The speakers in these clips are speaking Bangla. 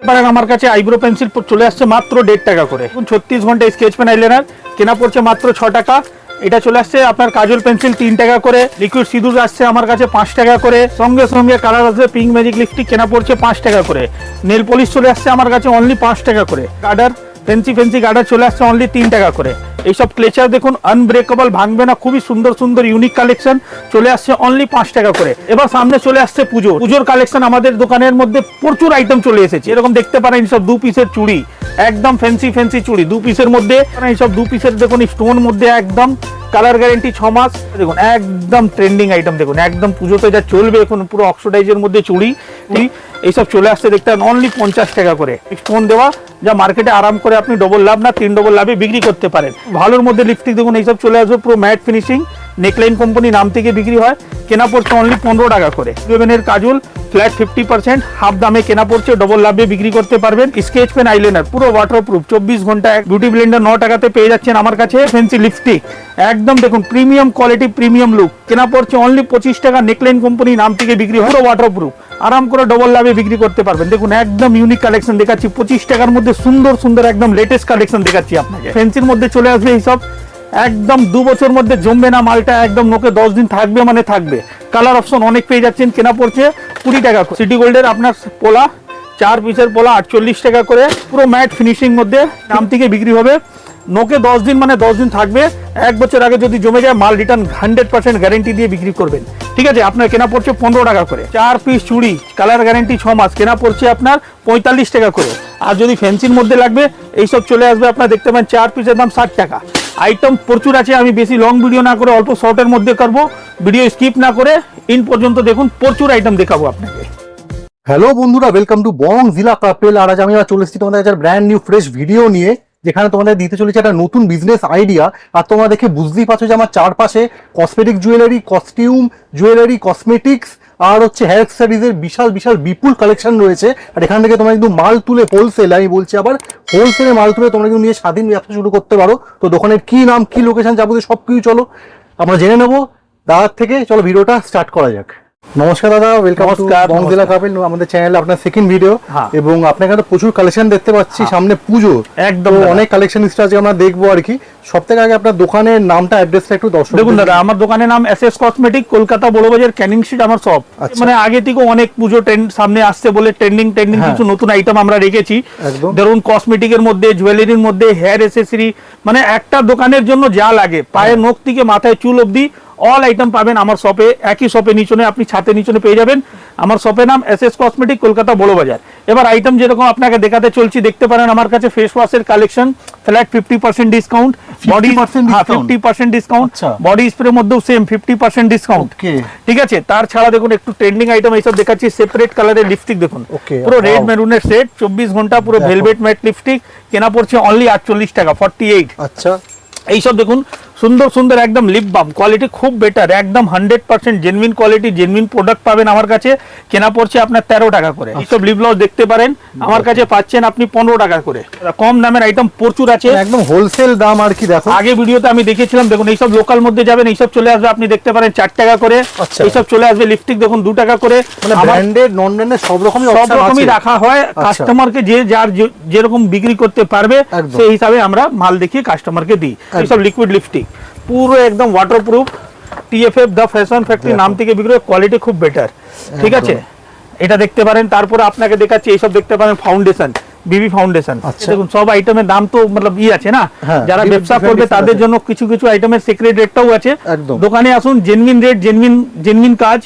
এবার আমার কাছে আইব্রো পেন্সিল চলে আসছে মাত্র 1.5 টাকা করে। 36 ঘন্টা স্কেচ পেন আইলাইনার কেনা পড়ছে মাত্র 6 টাকা। এটা চলে আসছে আপনার কাজল পেন্সিল 3 টাকা করে। লিকুইড সিঁদুর আসছে আমার কাছে 5 টাকা করে। সঙ্গে সঙ্গে কালার আসছে পিঙ্ক ম্যাজিক লিপস্টিক কেনা পড়ছে 5 টাকা করে। নেল পলিশ চলে আসছে আমার কাছে অনলি 5 টাকা করে। গার্ডার ফেন্সি গার্ডার চলে আসছে অনলি 3 টাকা করে। এইসব ক্লেচার দেখুন আনব্রেকেবল, ভাঙবে না, খুবই সুন্দর সুন্দর ইউনিক কালেকশন চলে আসছে অনলি 5 টাকা করে। এবার সামনে চলে আসছে পুজোর কালেকশন। আমাদের দোকানের মধ্যে প্রচুর আইটেম চলে এসেছে। এরকম দেখতে পারেন সব 2 পিসের চুড়ি, একদম ফ্যান্সি চুড়ি 2 পিসের মধ্যে। এইসব 2 পিসের দেখুন স্টোন মধ্যে একদম কালার গ্যারেন্টি 6 মাস। দেখুন একদম ট্রেন্ডিং আইটেম, দেখুন একদম পুজোতে যা চলবে এখন পুরো অক্সিডাইজের মধ্যে চুড়ি এইসব চলে আসছে দেখতে অনলি 50 টাকা করে। স্টোন দেওয়া যা মার্কেটে আরাম করে আপনি ডবল লাভ না 3 ডবল লাভে বিক্রি করতে পারেন। ভালোর মধ্যে লিপস্টিক দেখুন এইসব চলে আসবে পুরো ম্যাট ফিনিশিং, নেকলাইন কোম্পানি নাম থেকে বিক্রি হয়, কেনা পড়ছে অনলি 15 টাকা করে। 11 এর কাজল ফ্ল্যাট 50% হাফ দামে কেনা পড়ছে, ডবল লাভে বিক্রি করতে পারবেন। স্কেচ পেন আইলাইনার পুরো ওয়াটারপ্রুফ 24 ঘন্টা বিউটি ব্লেন্ডার 9 টাকাতে পেয়ে যাচ্ছেন আমার কাছে। ফেন্সি লিপস্টিক একদম দেখুন প্রিমিয়াম কোয়ালিটি, প্রিমিয়াম লুক, কেনা পড়ছে অনলি 25 টাকা, নেকলাইন কোম্পানি নাম থেকে বিক্রি হয়, পুরো ওয়াটারপ্রুফ, আরাম করে ডবল লাভে বিক্রি করতে পারবেন। দেখুন একদম ইউনিক কালেকশন দেখাচ্ছি 25 টাকার মধ্যে, সুন্দর একদম লেটেস্ট কালেকশন দেখাচ্ছি আপনাকে। ফেন্সির মধ্যে চলে আসবে এইসব একদম 2 বছর মধ্যে জমবে না মালটা, একদম নোকে 10 দিন থাকবে মানে থাকবে। কালার অপশন অনেক পেয়ে যাচ্ছেন, কেনা পড়ছে 20 টাকা। সিটি গোল্ডের আপনার পোলা 4 পিসের পোলা 48 টাকা করে, পুরো ম্যাট ফিনিশিং মধ্যে নাম থেকে বিক্রি হবে। নোকে 10 দিন মানে 10 দিন থাকবে। 1 বছর আগে যদি জমে যায় মাল রিটার্ন 100% গ্যারেন্টি দিয়ে বিক্রি করবেন। ঠিক আছে, আপনার কেনা পড়ছে 15 টাকা করে। 4 পিস চুড়ি কালার গ্যারেন্টি 6 মাস, কেনা পড়ছে আপনার 45 টাকা করে। আর যদি ফ্যান্সির মধ্যে লাগবে এইসব চলে আসবে আপনার দেখতে পাবেন 4 পিসের দাম 60 টাকা। আইটেম প্রচুর আছে, আমি বেশি লং ভিডিও না করে অল্প শর্টের মধ্যে করবো, ভিডিও স্কিপ না করে ইন পর্যন্ত দেখুন, প্রচুর আইটেম দেখাবো আপনাকে। হ্যালো বন্ধুরা, ওয়েলকাম টু বং জিলা কাপেল। আর আজ আমি চলে এসেছি তোমাদের কাছে ব্র্যান্ড নিউ ফ্রেশ ভিডিও নিয়ে, যেখানে তোমাদের দিতে চলেছে একটা নতুন বিজনেস আইডিয়া। আর তোমরা দেখে বুঝতেই পারছো যে আমার চারপাশে cosmetic jewellery, costume jewellery, cosmetics আর হচ্ছে হেয়ার অ্যাক্সেসরিজের বিশাল বিপুল কালেকশন রয়েছে। আর এখান থেকে তোমরা কিন্তু মাল তুলে হোলসেল, আমি বলছি আবার হোলসেলে মাল তুলে তোমরা কিন্তু নিয়ে স্বাধীন ব্যবসা শুরু করতে পারো। তো দোকানের কি নাম, কি লোকেশন, যাবতীয় সবকিছু চলো আমরা জেনে নেবো দাদার থেকে। চলো ভিডিওটা স্টার্ট করা যাক। নমস্কার দাদা, ওয়েলকাম টু বং জিলা কাপেল, আমাদের চ্যানেলে আপনার সেকেন্ড ভিডিও। এবং আপনার কাছে প্রচুর কালেকশন দেখতে পাচ্ছি, সামনে পুজো, একদম অনেক কালেকশন আজকে আমরা দেখবো আর কি। সব থেকে আগে আপনার দোকানের নামটা, অ্যাড্রেসটা একটু দর্শক দেখুন। দাদা আমার দোকানের নাম এসএস কসমেটিক, কলকাতা বড় বাজার, ক্যানিং স্ট্রিট আমার শপ। মানে আগে থেকে অনেক পুজো ট্রেন্ড সামনে আসছে বলে ট্রেন্ডিং কিছু নতুন আইটেম আমরা রেখেছি। ধরুন কসমেটিকের মধ্যে, জুয়েলারির মধ্যে, হেয়ার অ্যাক্সেসরি, মানে একটা দোকানের জন্য যা লাগে পায়ের নখ থেকে মাথায় চুল অবধি অল আইটেম পাবেন আমার শপে। একই শপে নিচনে, আপনি ছাতে নিচনে পেয়ে যাবেন। আমার শপের নাম এসএস কসমেটিক, কলকাতা বড় বাজার। এবার আইটেম যেরকম আপনাকে দেখাতে চলছি, দেখতে পারেন আমার কাছে ফেস ওয়াশের collection flat 50% discount, body 50% discount, body spray মধ্যেও সেম 50% ডিসকাউন্ট। ঠিক আছে, তার ছাড়া দেখুন একটু ট্রেন্ডিং আইটেম এইসব দেখাচ্ছি। সেপারেট কালারের লিপস্টিক দেখুন, পুরো রেড মেরুনের সেট 24 ঘন্টা পুরো ভেলভেট ম্যাট লিপস্টিক, কেনা পড়ছে অনলি 48 টাকা 48। আচ্ছা, এইসব দেখুন সুন্দর একদম লিপ বাম, কোয়ালিটি খুব বেটার, একদম 100% জেনুইন কোয়ালিটি, জেনুইন প্রোডাক্ট পাবেন আমার কাছে, কেনা পড়ছে আপনার 13 টাকা করে। এইসব লিপ গ্লস দেখতে পারেন আমার কাছে পাচ্ছেন আপনি 15 টাকা করে। কম দামের আইটেম প্রচুর আছে, একদম হোলসেল দাম আর কি। দেখো আগে ভিডিওতে আমি দেখিয়েছিলাম, দেখুন এইসব লোকাল মধ্যে যাবেন এইসব চলে আসবে আপনি দেখতে পারেন 4 টাকা করে। এইসব চলে আসবে লিপস্টিক দেখুন 2 টাকা করে। মানে ব্র্যান্ডেড নন ব্র্যান্ডেড সব রকমই রাখা হয়, কাস্টমারকে যে যার যেরকম বিক্রি করতে পারবে সেই হিসাবে আমরা মাল দেখিয়ে কাস্টমারকে দিই। এইসব লিকুইড লিপস্টিক পুরো একদম waterproof, TFF the fashion factory নাম থেকে বিক্রি, কোয়ালিটি খুব বেটার। ঠিক আছে, এটা দেখতে পারেন। তারপরে আপনাকে দেখাচ্ছি এইসব দেখতে পারেন ফাউন্ডেশন, বিবি ফাউন্ডেশন। দেখুন সব আইটেমের দাম তো মতলব আছে না, যারা ব্যবসা করবে তাদের জন্য কিছু আইটেমের সিক্রেট রেটটাও আছে। দোকানে আসুন, জেনুইন রেট, জেনুইন কাজ।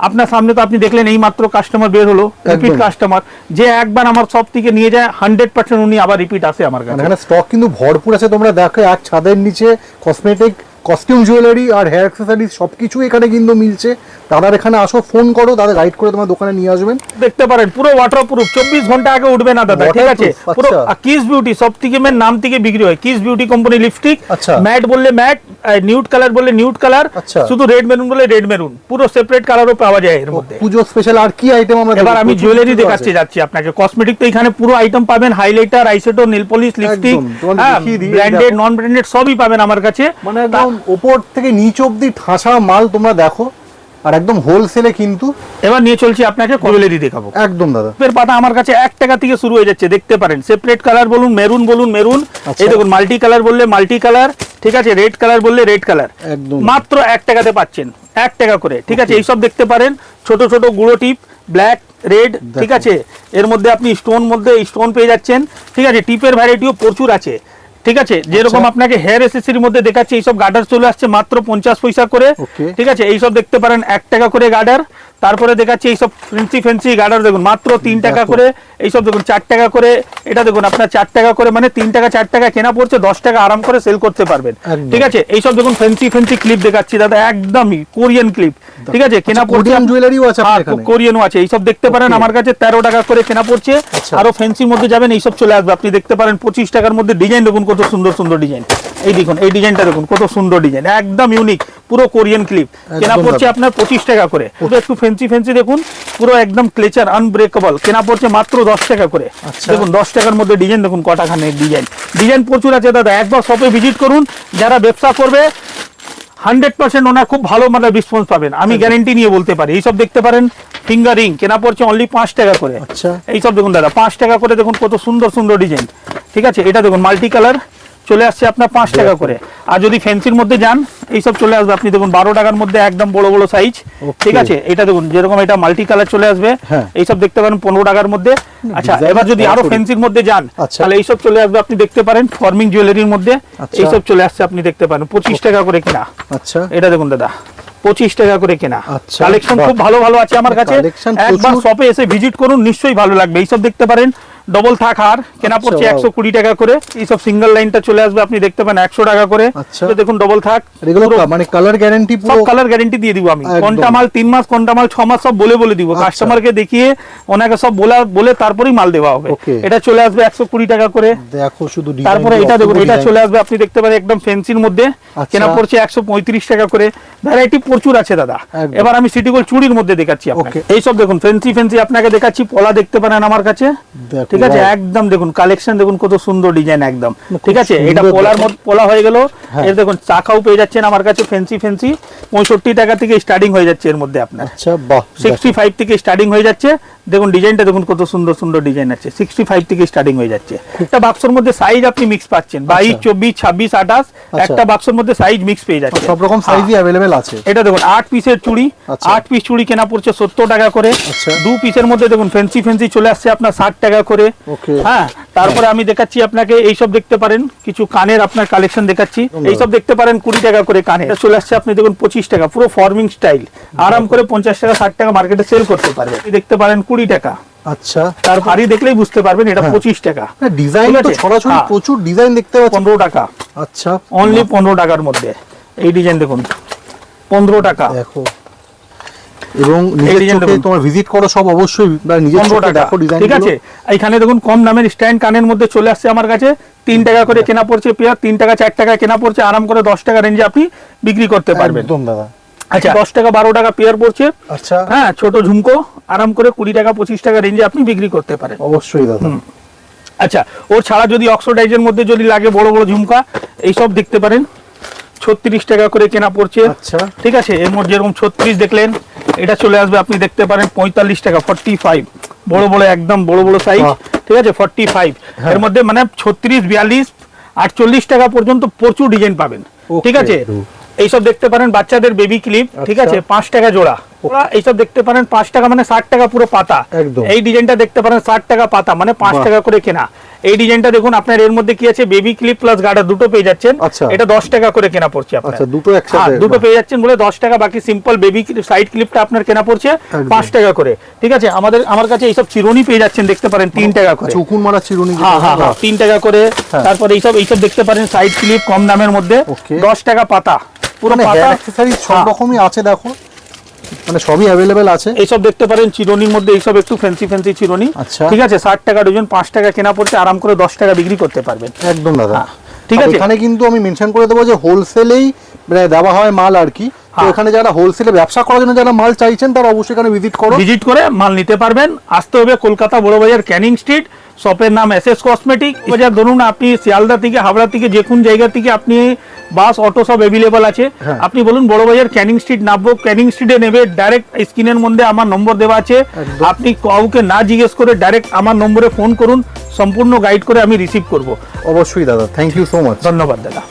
আপনার সামনে তো আপনি দেখলেন এই মাত্র কাস্টমার বের হলো, রিপিট কাস্টমার, যে একবার আমার সব থেকে নিয়ে যায় 100% উনি আবার রিপিট আসে আমার কাছে। এখানে স্টক কিন্তু ভরপুর আছে, তোমরা দেখো এক ছাদের নিচে কসমেটিক, কস্টিউম জুয়েলারি আর হেয়ার অ্যাক্সেসরিজ সবকিছু এখানে কিন্তু মিলছে। দাদার এখানে আসো, ফোন করো, দাদা গাইড করে তোমার দোকানে নিয়ে আসবেন। দেখতে পারেন পুরো ওয়াটারপ্রুফ, 24 ঘন্টা আগে উঠবে না দাদা। ঠিক আছে, পুরো কিস বিউটি সব থেকে মেন নাম থেকে বিক্রি হয়, kiss beauty company lipstick. Matte বললে ম্যাট, নিউড কালার বললে নিউড কালার, শুধু রেড মেরুন বলে রেড মেরুন, পুরো সেপারেট কালারও পাওয়া যায় এর মধ্যে। পুজো স্পেশাল আর কি আইটেম আমরা এবার আমি জুয়েলারি দেখাচ্ছি যাচ্ছি আপনাকে। কসমেটিক তো এখানে পুরো আইটেম পাবেন, highlighter, eyeshadow, nail polish, lipstick, branded non branded সবই পাবেন আমার কাছে। মানে একদম উপর থেকে নিচ অবধি ঠাসা মাল তোমরা দেখো, আর একদম হোলসেলে কিন্তু এবার নিয়ে চলছি আপনাকে জুয়েলারি দেখাবো। একদম দাদা এর পাতা আমার কাছে 1 টাকা থেকে শুরু হয়ে যাচ্ছে, দেখতে পারেন। সেপারেট কালার বলুন মেরুন, এই দেখুন মাল্টি কালার বললে মাল্টি কালার, ঠিক আছে, রেড কালার বললে রেড কালার, একদম মাত্র 1 টাকাতে পাচ্ছেন, 1 টাকা করে, ঠিক আছে। এইসব দেখতে পারেন, ছোট ছোট গুঁড়ো টিপ, ব্ল্যাক রেড, ঠিক আছে। এর মধ্যে আপনি স্টোন পেয়ে যাচ্ছেন, ঠিক আছে। টিপের ভ্যারাইটিও প্রচুর আছে, ঠিক আছে। যেরকম আপনাকে হেয়ার এসেসরির মধ্যে দেখাচ্ছে, এইসব গার্ডার চলে আসছে মাত্র 50 পয়সা করে, ঠিক আছে। এইসব দেখতে পারেন 1 টাকা করে গার্ডার। তারপরে দেখাচ্ছি এইসব ফ্যান্সি গার্ডার দেখুন মাত্র 3 টাকা করে, এইসব দেখুন 4 টাকা করে, এটা দেখুন আপনার 4 টাকা করে, মানে 3 টাকা 4 টাকা কেনা পড়ছে, 10 টাকা আরাম করে সেল করতে পারবেন, ঠিক আছে। এইসব দেখুন ফ্যান্সি ক্লিপ দেখাচ্ছি দাদা, একদমই কোরিয়ান ক্লিপ, ঠিক আছে, কেনা পড়ছে। কোরিয়ান জুয়েলারিও আছে আপনার এখানে? কোরিয়ানও আছে, এইসব দেখতে পারেন আমার কাছে 13 টাকা করে কেনা পড়ছে। আরো ফ্যান্সির মধ্যে যাবেন, এইসব চলে আসবে, আপনি দেখতে পারেন 25 টাকার মধ্যে। ডিজাইন দেখুন কত সুন্দর সুন্দর ডিজাইন, এই দেখুন এই ডিজাইনটা দেখুন কত সুন্দর ডিজাইন, একদম ইউনিক, পুরো কোরিয়ান ক্লিপ, কেনা পড়ছে আপনার 25 টাকা করে। পুরো একটু ফ্যান্সি দেখুন, পুরো একদম ক্লেচার আনব্রেকেবল, কেনা পড়ছে মাত্র 10 টাকা করে। দেখুন 10 টাকার মধ্যে ডিজাইন দেখুন কটাখানে ডিজাইন প্রচুর আছে দাদা। একবার শপে ভিজিট করুন, যারা ব্যবসা করবে 100% ওনার খুব ভালো মানে রেসপন্স পাবেন, আমি গ্যারান্টি নিয়ে বলতে পারি। এইসব দেখতে পারেন ফিঙ্গার রিং, কেনা পড়ছে অনলি 5 টাকা করে। এইসব দেখুন দাদা 5 টাকা করে, দেখুন কত সুন্দর সুন্দর ডিজাইন, ঠিক আছে। এটা দেখুন মাল্টি কালার চলে আসছে আপনার 5 টাকা করে। আর যদি ফ্যান্সির মধ্যে যান, এইসব চলে আসবে আপনি দেখুন 12 টাকার মধ্যে, একদম বড় বড় সাইজ, ঠিক আছে। এটা দেখুন যেরকম এটা মাল্টি কালার চলে আসবে, এইসব দেখতে পারেন 15 টাকার মধ্যে। আচ্ছা, এবার যদি আরো ফ্যান্সির মধ্যে যান, তাহলে এইসব চলে আসবে আপনি দেখতে পারেন ফর্মিং জুয়েলারির মধ্যে, এইসব চলে আসছে আপনি দেখতে পারেন 25 টাকা করে কেনা। আচ্ছা, এটা দেখুন দাদা 25 টাকা করে কেনা। কালেকশন খুব ভালো ভালো আছে আমার কাছে, একবার শপে এসে ভিজিট করুন, নিশ্চয়ই ভালো লাগবে। এইসব দেখতে পারেন ডবল থাক হার, কেনা পড়ছে 120 টাকা করে। এইসব সিঙ্গেল লাইনটা চলে আসবে আপনি দেখতে পান 100 টাকা করে। দেখুন ডবল থাক, মানে কালার গ্যারান্টি, সব কালার গ্যারান্টি দিয়ে দিব আমি। কোনটা মাল 3 মাস, কোনটা মাল 6 মাস, সব বলে দিব কাস্টমারকে দেখিয়ে, ওনাকে সব বলে তারপরেই মাল দেওয়া হবে। এটা চলে আসবে 120 টাকা করে। দেখো শুধু ডিজাইন। তারপরে এটা দেখুন, এটা চলে আসবে আপনি দেখতে পারেন একদম ফ্যান্সির মধ্যে, কেনা পড়ছে 135 টাকা করে। ভ্যারাইটি প্রচুর আছে দাদা। এবার আমি সিটি গোল্ড চুড়ির মধ্যে দেখাচ্ছি আপনাকে। এইসব দেখুন ফ্যান্সি আপনাকে দেখাচ্ছি, পলা দেখতে পারেন আমার কাছে, ঠিক আছে। একদম দেখুন কালেকশন দেখুন কত সুন্দর ডিজাইন, একদম ঠিক আছে। এটা পলার মধ্যে পলা হয়ে গেল। এর দেখুন চাকাও পেয়ে যাচ্ছেন আমার কাছে ফ্যান্সি 65 টাকা থেকে স্টার্টিং হয়ে যাচ্ছে এর মধ্যে আপনার। আচ্ছা বাহ, 65 থেকে স্টার্টিং হয়ে যাচ্ছে। দেখুন ডিজাইনটা দেখুন কত সুন্দর সুন্দর ডিজাইন আছে, 65 থেকে স্টার্টিং হয়ে যাচ্ছে। একটা বাক্সের মধ্যে সাইজ আপনি মিক্স পাচ্ছেন, 22, 24, 26, 28, একটা বাক্সের মধ্যে সাইজ মিক্স পেয়ে যাচ্ছে, সব রকম সাইজই अवेलेबल আছে। এটা দেখুন 8 পিসের চুড়ি, 8 পিস চুড়ি কেনা পড়ছে 70 টাকা করে। 2 পিসের মধ্যে দেখুন ফ্যান্সি চলে আসছে আপনার 60 টাকা করে। হ্যাঁ, তারপরে আমি দেখাচ্ছি আপনাকে এইসব দেখতে পারেন কিছু কানের আপনার কালেকশন দেখাচ্ছি। এইসব দেখতে পারেন 20 টাকা করে কানে, এটা চলে আসছে আপনি দেখুন 25 টাকা, পুরো ফর্মিং স্টাইল, আরাম করে 50 টাকা 60 টাকা মার্কেটে সেল করতে পারবে। দেখতে পারেন 20 টাকা। আচ্ছা, তার ভারী দেখলেই বুঝতে পারবেন এটা 25 টাকা। ডিজাইন তো ছড়াছড়ি প্রচুর ডিজাইন দেখতে পাচ্ছেন। 15 টাকা। আচ্ছা, অনলি 15 টাকার মধ্যে এই ডিজাইন দেখুন 15 টাকা। দেখো, এবং নিজের চোখে তোমার ভিজিট করো সব, অবশ্যই নিজের চোখে দেখো ডিজাইন, ঠিক আছে। এখানে দেখুন কম দামের স্ট্যান্ড কানের মধ্যে চলে আসছে আমার কাছে, 3 টাকা করে কেনা পড়ছে পেয়ার, 3 টাকা 4 টাকা কেনা পড়ছে, আরাম করে 10 টাকা রেঞ্জে আপনি বিক্রি করতে পারবেন। একদম দাদা। আচ্ছা, 10 টাকা 12 টাকা পেয়ার পড়ছে। আচ্ছা, হ্যাঁ, ছোট ঝুমকো আরাম করে 20 টাকা 25 টাকা রেঞ্জে আপনি বিক্রি করতে পারেন। অবশ্যই দাদা। আচ্ছা, ওর ছাড়া যদি অক্সিডাইজের মধ্যে যদি লাগে বড় বড় ঝুমকা, এইসব দেখতে পারেন 36 টাকা করে কেনা পড়ছে। আচ্ছা, ঠিক আছে। এর মধ্যে যেরকম 36 দেখলেন, এটা চলে আসবে আপনি দেখতে পারেন 45 টাকা, 45, বড় বড় একদম বড় বড় সাইজ, ঠিক আছে, 45। এর মধ্যে মানে 36, 42, 48 টাকা পর্যন্ত প্রচুর ডিজাইন পাবেন, ঠিক আছে। এইসব দেখতে পারেন বাচ্চাদের বেবি ক্লিপ, ঠিক আছে, 5 টাকা জোড়া। এইসব দেখতে পারেন 5 টাকা মানে 60 টাকা পুরো পাতা। এই ডিজাইনটা দেখতে পারেন 60 টাকা পাতা, মানে 5 টাকা করে কেনা। এই ডিজাইনটা দেখুন আপনার, এর মধ্যে কি আছে, বেবি ক্লিপ প্লাস গার্ডার দুটো পেয়ে যাচ্ছেন। এটা 10 টাকা করে কেনা পড়ছে আপনার। আচ্ছা, দুটো একসাথে দুটো পেয়ে যাচ্ছেন বলে 10 টাকা। বাকি সিম্পল বেবি সাইড ক্লিপটা আপনার কেনা পড়ছে 5 টাকা করে, ঠিক আছে। আমার কাছে এইসব চিরুনি পেয়ে যাচ্ছেন দেখতে পারেন 3 টাকা করে, চুকুন মারা চিরুনি। হ্যাঁ হ্যাঁ হ্যাঁ, 3 টাকা করে। তারপরে এইসব দেখতে পারেন সাইড ক্লিপ কম দামের মধ্যে 10 টাকা পাতা, পুরো পাতা অ্যাকসেসরিজ সব রকমই আছে। দেখো মানে সবই अवेलेबल আছে। এইসব দেখতে পারেন চিরুনির মধ্যে, এইসব একটু ফ্যান্সি চিরুনি, ঠিক আছে, 60 টাকা ডজন, 5 টাকা কেনা পড়ছে, আরাম করে 10 টাকা বিক্রি করতে পারবেন। একদম দাদা, ঠিক আছে। এখানে কিন্তু আমি মেনশন করে দেবো যে হোলসেলেই দেওয়া হয় মাল আর কি, তো এখানে যারা হোলসেলে ব্যবসা করার জন্য যারা মাল চাইছেন তারা অবশ্যই এখানে ভিজিট করো। ভিজিট করে মাল নিতে পারবেন। আসতে হবে কলকাতা বড় বাজার ক্যানিং স্ট্রিট, শপের নাম এসএস কসমেটিক। বাজার ধরুন আপনি শিয়ালদা থেকে, হাওড়া থেকে, যে কোন জায়গা থেকে আপনি বাস অটো সব অ্যাভেলেবল আছে। হ্যাঁ। আপনি বলুন বড় বাজার ক্যানিং স্ট্রিট নামবো, ক্যানিং স্ট্রিটে নেবে, ডাইরেক্ট স্ক্রিনের মধ্যে আমার নম্বর দেওয়া আছে। একদম। আপনি কাউকে না জিজ্ঞেস করে ডাইরেক্ট আমার নম্বরে ফোন করুন, সম্পূর্ণ গাইড করে আমি রিসিভ করব। অবশ্যই দাদা, থ্যাংক ইউ সো মাচ। ধন্যবাদ দাদা।